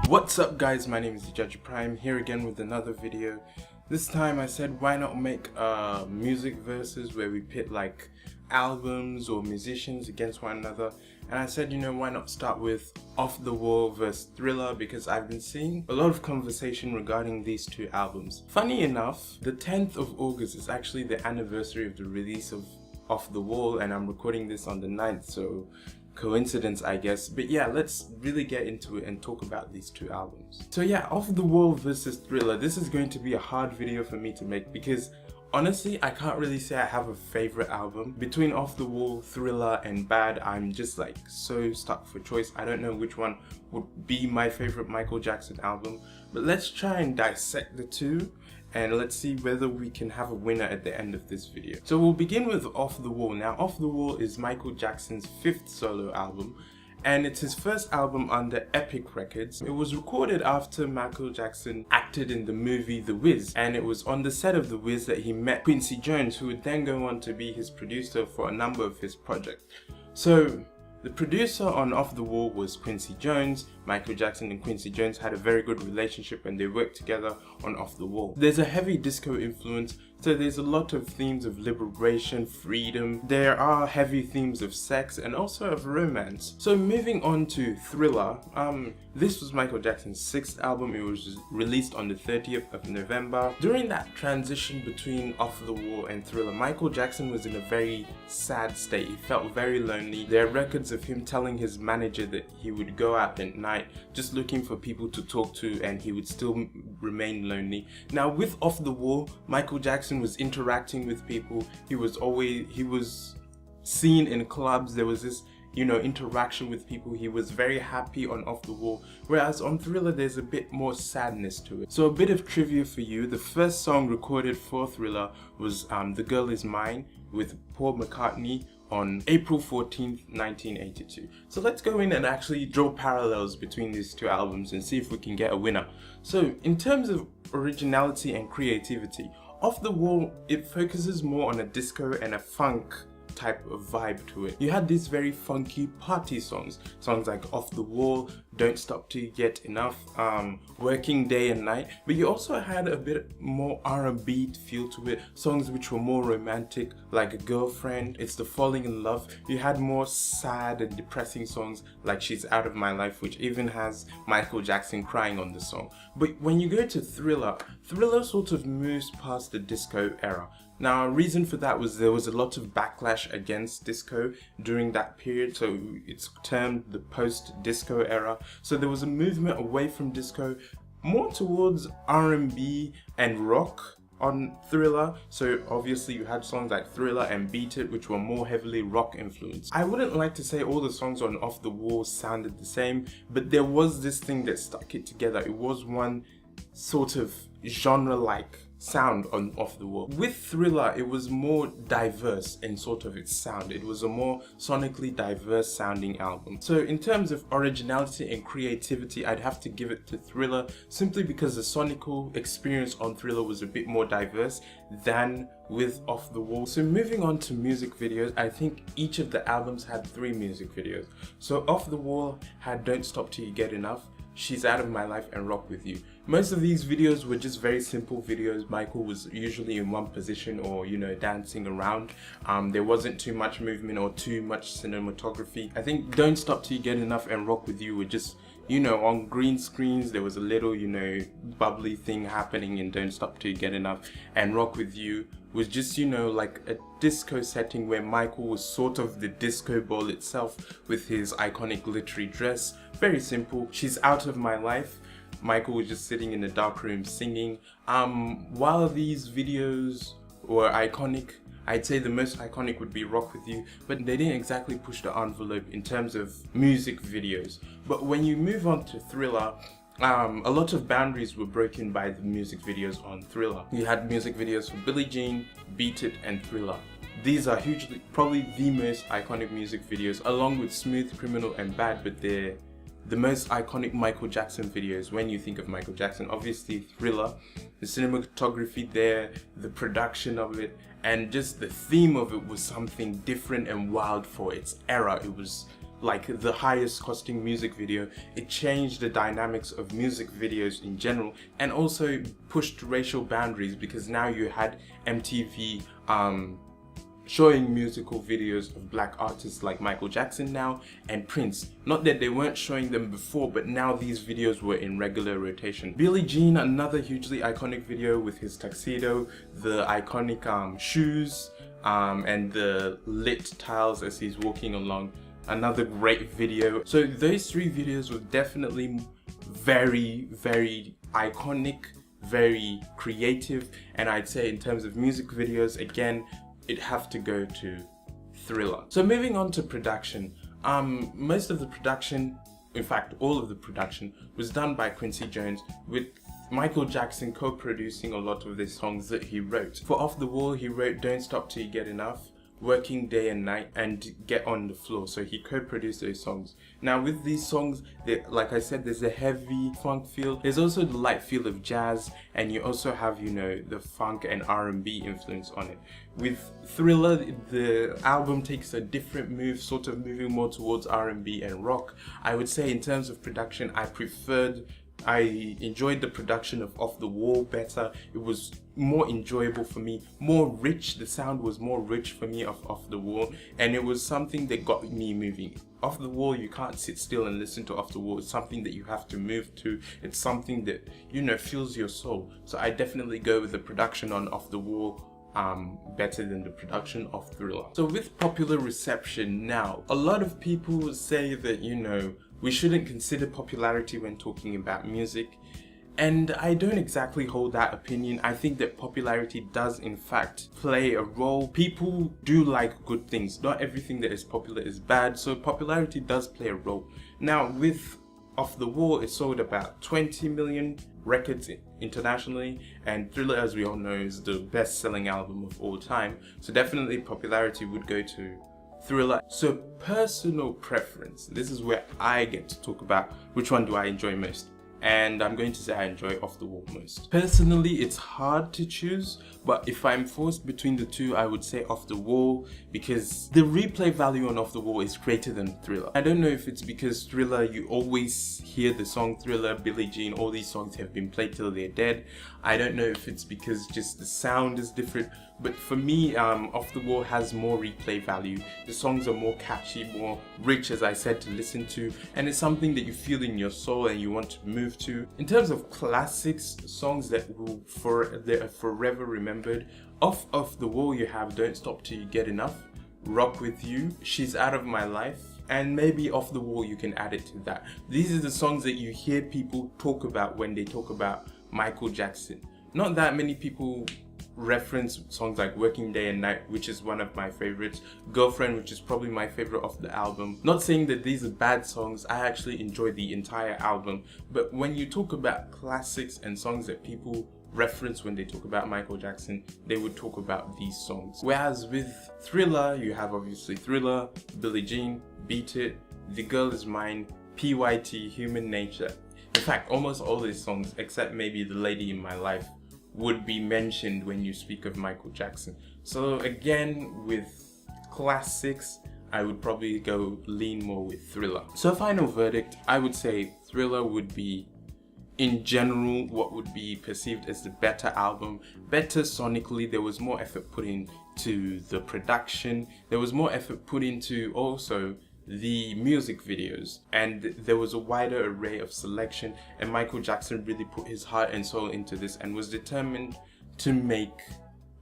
What's up guys, my name is Judge Prime, here again with another video. This time I said why not make music verses where we pit like albums or musicians against one another, and I said, you know, why not start with Off the Wall vs Thriller, because I've been seeing a lot of conversation regarding these two albums. Funny enough, the 10th of August is actually the anniversary of the release of Off the Wall, and I'm recording this on the 9th, so coincidence I guess. But yeah, let's really get into it and talk about these two albums. So yeah, Off the Wall versus Thriller, this is going to be a hard video for me to make because honestly I can't really say I have a favorite album. Between Off the Wall, Thriller and Bad, I'm just like so stuck for choice. I don't know which one would be my favorite Michael Jackson album, but let's try and dissect the two and let's see whether we can have a winner at the end of this video. So we'll begin with Off the Wall. Now, Off the Wall is Michael Jackson's 5th solo album, and it's his first album under Epic Records. It was recorded after Michael Jackson acted in the movie The Wiz, and it was on the set of The Wiz that he met Quincy Jones, who would then go on to be his producer for a number of his projects. So the producer on Off the Wall was Quincy Jones. Michael Jackson and Quincy Jones had a very good relationship and they worked together on Off the Wall. There's a heavy disco influence, so there's a lot of themes of liberation, freedom. There are heavy themes of sex and also of romance. So moving on to Thriller, this was Michael Jackson's 6th album. It was released on the 30th of November. During that transition between Off the Wall and Thriller, Michael Jackson was in a very sad state. He felt very lonely. There are records of him telling his manager that he would go out at night just looking for people to talk to and he would still remain lonely. Now with Off the Wall, Michael Jackson was interacting with people. He was seen in clubs. There was this, you know, interaction with people. He was very happy on Off the Wall, whereas on Thriller there's a bit more sadness to it. So a bit of trivia for you: the first song recorded for Thriller was The Girl Is Mine with Paul McCartney on April 14th, 1982. So let's go in and actually draw parallels between these two albums and see if we can get a winner. So in terms of originality and creativity, Off the Wall, it focuses more on a disco and a funk type of vibe to it. You had these very funky party songs like Off the Wall, Don't Stop Till You Get Enough, Working Day and Night, but you also had a bit more R&B feel to it, songs which were more romantic like A Girlfriend, It's the Falling in Love. You had more sad and depressing songs like She's Out of My Life, which even has Michael Jackson crying on the song. But when you go to Thriller, Thriller sort of moves past the disco era. Now, a reason for that was there was a lot of backlash against disco during that period, so it's termed the post-disco era. So there was a movement away from disco, more towards R&B and rock on Thriller. So obviously you had songs like Thriller and Beat It, which were more heavily rock influenced. I wouldn't like to say all the songs on Off the Wall sounded the same, but there was this thing that stuck it together. It was one sort of genre-like sound on Off the Wall. With Thriller, it was more diverse in sort of its sound. It was a more sonically diverse sounding album. So in terms of originality and creativity, I'd have to give it to Thriller simply because the sonical experience on Thriller was a bit more diverse than with Off the Wall. So moving on to music videos, I think each of the albums had 3 music videos. So Off the Wall had Don't Stop Till You Get Enough, She's Out of My Life and Rock With You. Most of these videos were just very simple videos. Michael was usually in one position or, you know, dancing around. There wasn't too much movement or too much cinematography. I think Don't Stop Till You Get Enough and Rock With You were just, you know, on green screens. There was a little, you know, bubbly thing happening in Don't Stop Till You Get Enough, and Rock With You was just, you know, like a disco setting where Michael was sort of the disco ball itself with his iconic glittery dress. Very simple. She's Out of My Life, Michael was just sitting in a dark room singing. While these videos were iconic, I'd say the most iconic would be Rock With You, but they didn't exactly push the envelope in terms of music videos. But when you move on to Thriller, a lot of boundaries were broken by the music videos on Thriller. You had music videos for Billie Jean, Beat It and Thriller. These are hugely, probably the most iconic music videos, along with Smooth Criminal and Bad, but they're the most iconic Michael Jackson videos when you think of Michael Jackson. Obviously Thriller, the cinematography there, the production of it, and just the theme of it was something different and wild for its era. It was like the highest costing music video. It changed the dynamics of music videos in general, and also pushed racial boundaries, because now you had MTV showing musical videos of black artists like Michael Jackson now and Prince. Not that they weren't showing them before, but now these videos were in regular rotation. Billie Jean, another hugely iconic video with his tuxedo, the iconic shoes, and the lit tiles as he's walking along. Another great video. So those three videos were definitely very, very iconic, very creative, and I'd say in terms of music videos, again, it'd have to go to Thriller. So moving on to production, most of the production, in fact all of the production, was done by Quincy Jones, with Michael Jackson co-producing a lot of the songs that he wrote. For Off the Wall, he wrote Don't Stop Till You Get Enough, Working Day and Night, and Get on the Floor. So he co-produced those songs. Now with these songs, like I said, there's a heavy funk feel. There's also the light feel of jazz, and you also have, you know, the funk and R&B influence on it. With Thriller, the album takes a different move, sort of moving more towards R&B and rock. I would say in terms of production, I enjoyed the production of Off the Wall better. It was more enjoyable for me, more rich. The sound was more rich for me of Off the Wall, and it was something that got me moving. Off the Wall, you can't sit still and listen to Off the Wall. It's something that you have to move to. It's something that, you know, fills your soul. So I definitely go with the production on Off the Wall better than the production of Thriller. So with popular reception now, a lot of people say that, you know, we shouldn't consider popularity when talking about music, and I don't exactly hold that opinion. I think that popularity does in fact play a role. People do like good things. Not everything that is popular is bad, so popularity does play a role. Now with Off the Wall, it sold about 20 million records internationally, and Thriller, as we all know, is the best-selling album of all time, so definitely popularity would go to Thriller. So personal preference, this is where I get to talk about which one do I enjoy most, and I'm going to say I enjoy Off the Wall most. Personally, it's hard to choose, but if I'm forced between the two, I would say Off the Wall, because the replay value on Off the Wall is greater than Thriller. I don't know if it's because Thriller, you always hear the song Thriller, Billie Jean, all these songs have been played till they're dead. I don't know if it's because just the sound is different, but for me, Off the Wall has more replay value. The songs are more catchy, more rich, as I said, to listen to, and it's something that you feel in your soul and you want to move to. In terms of classics, songs that will they're forever remembered, off the Wall you have Don't Stop Till You Get Enough, Rock With You, She's Out of My Life, and maybe Off the Wall you can add it to that. These are the songs that you hear people talk about when they talk about Michael Jackson. Not that many people reference songs like Working Day and Night, which is one of my favorites, Girlfriend, which is probably my favorite of the album. Not saying that these are bad songs, I actually enjoy the entire album, but when you talk about classics and songs that people reference when they talk about Michael Jackson, they would talk about these songs. Whereas with Thriller, you have obviously Thriller, Billie Jean, Beat It, The Girl Is Mine, PYT, Human Nature. In fact, almost all these songs, except maybe The Lady in My Life, would be mentioned when you speak of Michael Jackson. So again, with classics, I would probably lean more with Thriller. So final verdict, I would say Thriller would be, in general, what would be perceived as the better album. Better sonically, there was more effort put into the production, there was more effort put into also the music videos, and there was a wider array of selection, and Michael Jackson really put his heart and soul into this and was determined to make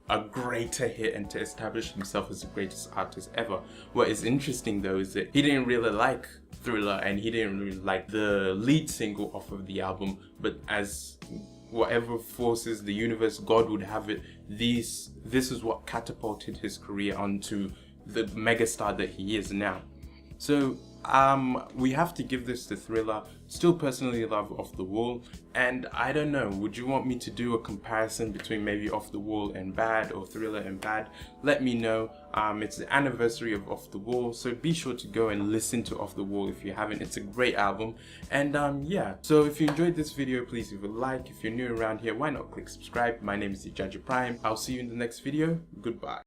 a greater hit and to establish himself as the greatest artist ever. What is interesting though is that he didn't really like Thriller, and he didn't really like the lead single off of the album, but as whatever forces the universe, God would have it, this is what catapulted his career onto the megastar that he is now. So we have to give this to Thriller. Still personally love Off the Wall, and I don't know, would you want me to do a comparison between maybe Off the Wall and Bad or Thriller and Bad? Let me know. It's the anniversary of Off the Wall, so be sure to go and listen to Off the Wall if you haven't. It's a great album, and yeah, so if you enjoyed this video, please leave a like. If you're new around here, why not click subscribe? My name is Ijaja Prime. I'll see you in the next video. Goodbye.